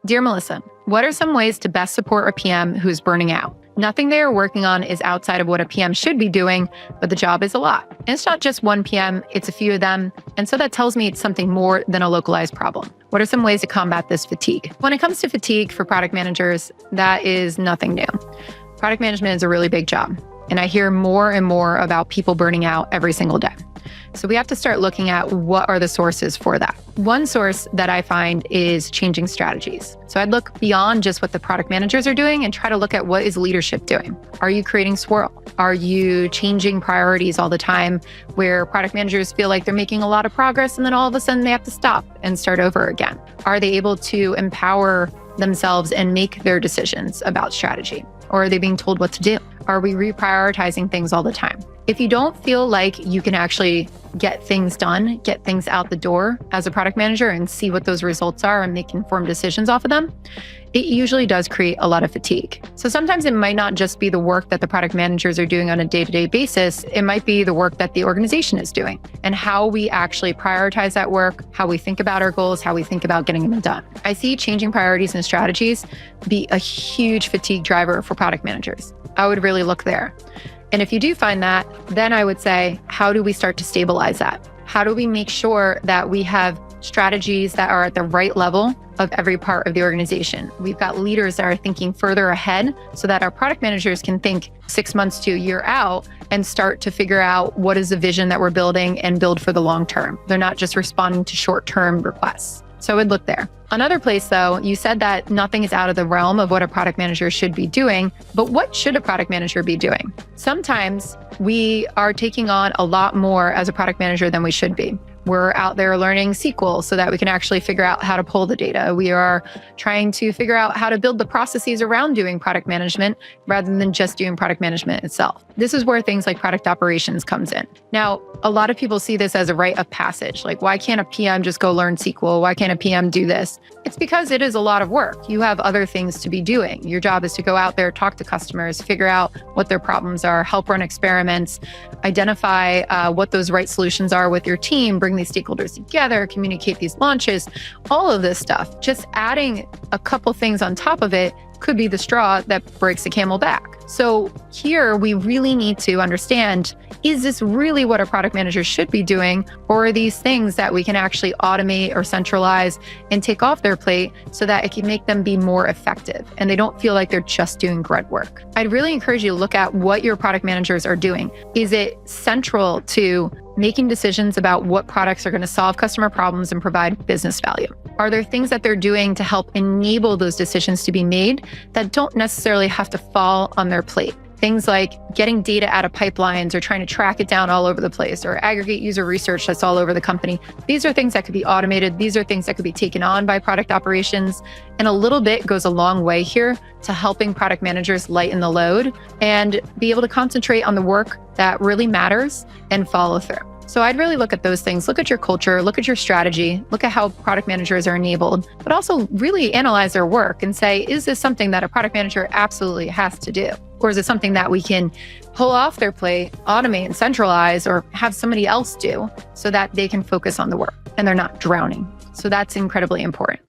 Dear Melissa, what are some ways to best support a PM who's burning out? Nothing they are working on is outside of what a PM should be doing, but the job is a lot. And it's not just one PM, it's a few of them. And so that tells me it's something more than a localized problem. What are some ways to combat this fatigue? When it comes to fatigue for product managers, that is nothing new. Product management is a really big job. And I hear more and more about people burning out every single day. So we have to start looking at what are the sources for that. One source that I find is changing strategies. So I'd look beyond just what the product managers are doing and try to look at what is leadership doing. Are you creating swirl? Are you changing priorities all the time where product managers feel like they're making a lot of progress and then all of a sudden they have to stop and start over again? Are they able to empower themselves and make their decisions about strategy? Or are they being told what to do? Are we reprioritizing things all the time? If you don't feel like you can actually get things done, get things out the door as a product manager and see what those results are and make informed decisions off of them, it usually does create a lot of fatigue. So sometimes it might not just be the work that the product managers are doing on a day-to-day basis. It might be the work that the organization is doing and how we actually prioritize that work, how we think about our goals, how we think about getting them done. I see changing priorities and strategies be a huge fatigue driver for product managers. I would really look there. And if you do find that, then I would say, how do we start to stabilize that? How do we make sure that we have strategies that are at the right level of every part of the organization? We've got leaders that are thinking further ahead so that our product managers can think 6 months to a year out and start to figure out what is the vision that we're building and build for the long term. They're not just responding to short-term requests. So I would look there. Another place though, you said that nothing is out of the realm of what a product manager should be doing, but what should a product manager be doing? Sometimes we are taking on a lot more as a product manager than we should be. We're out there learning SQL so that we can actually figure out how to pull the data. We are trying to figure out how to build the processes around doing product management rather than just doing product management itself. This is where things like product operations comes in. Now, a lot of people see this as a rite of passage. Like, why can't a PM just go learn SQL? Why can't a PM do this? It's because it is a lot of work. You have other things to be doing. Your job is to go out there, talk to customers, figure out what their problems are, help run experiments, identify what those right solutions are with your team, bring these stakeholders together, communicate these launches, all of this stuff. Just adding a couple things on top of it could be the straw that breaks the camel back. So here we really need to understand, is this really what a product manager should be doing? Or are these things that we can actually automate or centralize and take off their plate so that it can make them be more effective and they don't feel like they're just doing grunt work? I'd really encourage you to look at what your product managers are doing. Is it central to making decisions about what products are going to solve customer problems and provide business value? Are there things that they're doing to help enable those decisions to be made that don't necessarily have to fall on their plate? Things like getting data out of pipelines or trying to track it down all over the place or aggregate user research that's all over the company. These are things that could be automated. These are things that could be taken on by product operations. And a little bit goes a long way here to helping product managers lighten the load and be able to concentrate on the work that really matters and follow through. So I'd really look at those things, look at your culture, look at your strategy, look at how product managers are enabled, but also really analyze their work and say, is this something that a product manager absolutely has to do? Or is it something that we can pull off their plate, automate and centralize, or have somebody else do so that they can focus on the work and they're not drowning? So that's incredibly important.